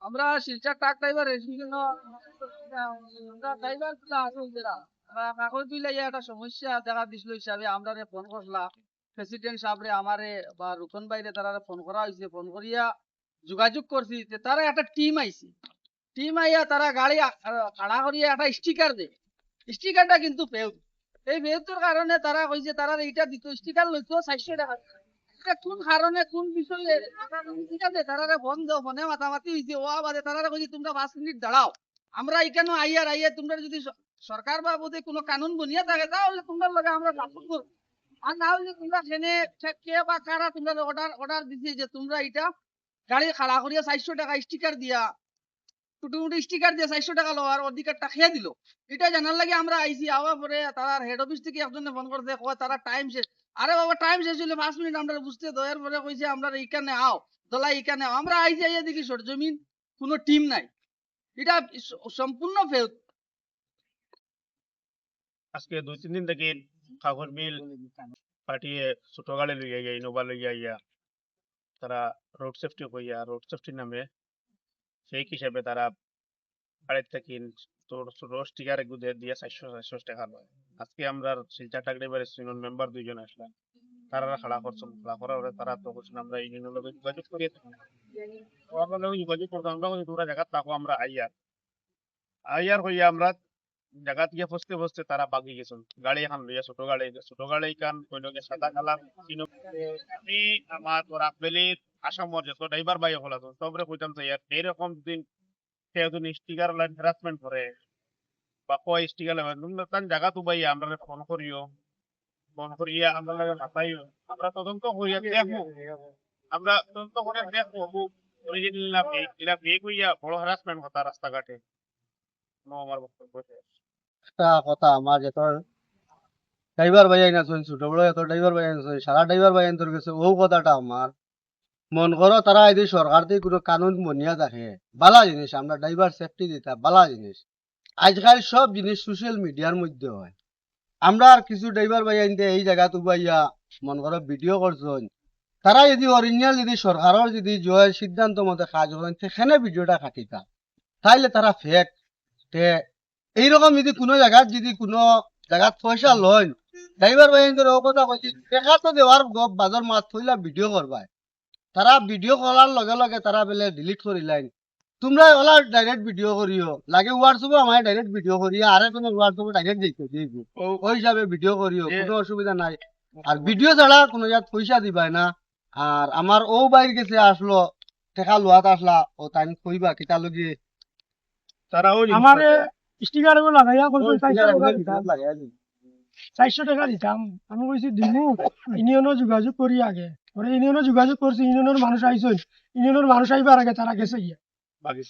আমরা Silchar truck driver registration আমরা driver গুলা আছে যারা কাগজ দিলে একটা সমস্যা দেখা দিছিল হিসাবে আমরা ফোন করলাম প্রেসিডেন্ট সাহেবরে আমারে বা রুকন বাইরে তারা ফোন করা হয়েছে ফোন করিয়া যোগাযোগ করছি যে তারা একটা টিম আইছে টিম আইয়া তারা গাড়ি খাড়া করিয়া একটা স্টিকার দেয় স্টিকারটা কিন্তু ফেউ এই ফেউটোর কারণে তারা কইছে তারা এইটা দিত স্টিকার লইতো 400 টাকা এটা কোন কারণে কোন বিষয়ে ঠিক আছে তারা বন্ধ ফোনে মাতামাতি হয়েছে ও বাদে তারা কইছে তোমরা 5 মিনিট দাঁড়াও আমরা এখানে আইয়া তোমরা যদি সরকার বাবদে কোনো কানুন বনিয়া থাকে তাহলে তোমরা লগে আমরা সাপোর্ট করব আর না হলে তোমরা সেনে কে বা কারা তোমরা অর্ডার অর্ডার দিছে যে তোমরা এটা গাড়ি খাড়া করিয়া 400 টাকা স্টিকার দিয়া টুটুমুটি স্টিকার দিয়ে 400 টাকা লওয়ার অধিকারটা খেয়ে দিল এটা জানার লাগে আমরা আইসি আওয়া পরে তার হেড অফিস থেকে একজনে ফোন করতে কয় তারা টাইম শেষ আরে বাবা টাইম শেষ হইলে 5 মিনিট আমরা বুঝতে দয়ের পরে কইছে আমরা এইখানে আও দলা এইখানে আও আমরা আইসি আইয়া দেখি সরজমিন কোনো টিম নাই এটা সম্পূর্ণ ফেল আজকে 2-3 দিন থেকে কাগজ মিল পাঠিয়ে ছোট গাড়ি লইয়া গিয়া ইনোভা লইয়া ইয়া তারা রোড সেফটি কইয়া রোড সেফটি নামে সেই হিসাবে তারা গাড়ির থেকে তোর ছোট স্টিকার এগুলো দিয়ে 400 টাকা লয়। আজকে আমরা Silchar truck driver union member 2 জন আসলাম তারা খাড়া করছেন খাড়া করার পরে তারা তো বলছেন আমরা ইউনিয়নের লগে যোগাযোগ করিয়ে থাকি আমরা লগে যোগাযোগ করতাম আমরা কই তোরা জায়গা থাকো আমরা আইয়ার হইয়া আমরা জায়গা থেকে ফসতে ফসতে তারা বাগি গেছেন গাড়ি এখন লইয়া ছোট গাড়ি কান কইলকে সাদা কালার আমি আমার তোর আপেলের আসামর যত ড্রাইভার ভাই হল আছে সবরে কইতাম যে ইয়ার এরকম দিন কেউ যদি স্টিকার লাইন হ্যারাসমেন্ট করে বা কয় স্টিকার লাইন তান জায়গা তো ভাই আমরা ফোন করিয়া আমরা লাগে মাথাইও আমরা তদন্ত করিয়া দেখবো আমরা তদন্ত করে দেখবো অরিজিনাল না ফেক এটা ফেক হইয়া বড় হ্যারাসমেন্ট হতা রাস্তাঘাটে আমার বক্তব্য শেষ। একটা কথা আমার যত ড্রাইভার ভাই আইন আছেন ছোট বড় এত ড্রাইভার ভাই আইন আছে সারা ড্রাইভার ভাই আইন তোর গেছে ও কথাটা আমার মন করো তারা যদি সরকার থেকে কোনো কানুন বনিয়া থাকে বালা জিনিস আমরা ড্রাইভার সেফটি দিতা বালা জিনিস আজকাল সব জিনিস সোশ্যাল মিডিয়ার মধ্যে হয় আমরা আর কিছু ড্রাইভার ভাই আইনতে এই জায়গা তুবাইয়া মন করো ভিডিও করছেন তারা যদি অরিজিনাল যদি সরকারের যদি জয়ের সিদ্ধান্ত মতে কাজ করেন সেখানে ভিডিওটা খাটিতা তাইলে তারা ফেক তে এইরকম যদি কোনো জায়গার যদি কোনো জায়গাত পয়সা লয় ড্রাইভার ভাই ও কথা কইছি দেখা তো দেওয়ার বাজার মাছ থইলা ভিডিও করবাই তারা ভিডিও করার লগে লগে তারা বেলে ডিলিট করিলাই তোমরা ওলা ডাইরেক্ট ভিডিও করিও লাগে হোয়াটসঅ্যাপে আমার ডাইরেক্ট ভিডিও করিয়া আরে কোনো হোয়াটসঅ্যাপে ডাইরেক্ট দিতে দিব ওই হিসাবে ভিডিও করিও কোনো অসুবিধা নাই আর ভিডিও ছাড়া কোনো জাত পয়সা দিবাই না আর আমার ও বাইর গেছে আসলো টেকা লোয়াত আসলা ও তাই কইবা কিতা লগি তারাও আমারে স্টিকার গুলো লাগাইয়া করবে লাগাই দিই 400 টাকা দিতাম আমি কইছি দিমু ইউনিয়নও যোগাযোগ করি আগে পরে ইউনিয়নও যোগাযোগ করছি ইউনিয়নের মানুষ আইসই ইউনিয়নের মানুষ আইবার আগে তারা গেছে গিয়া বাকি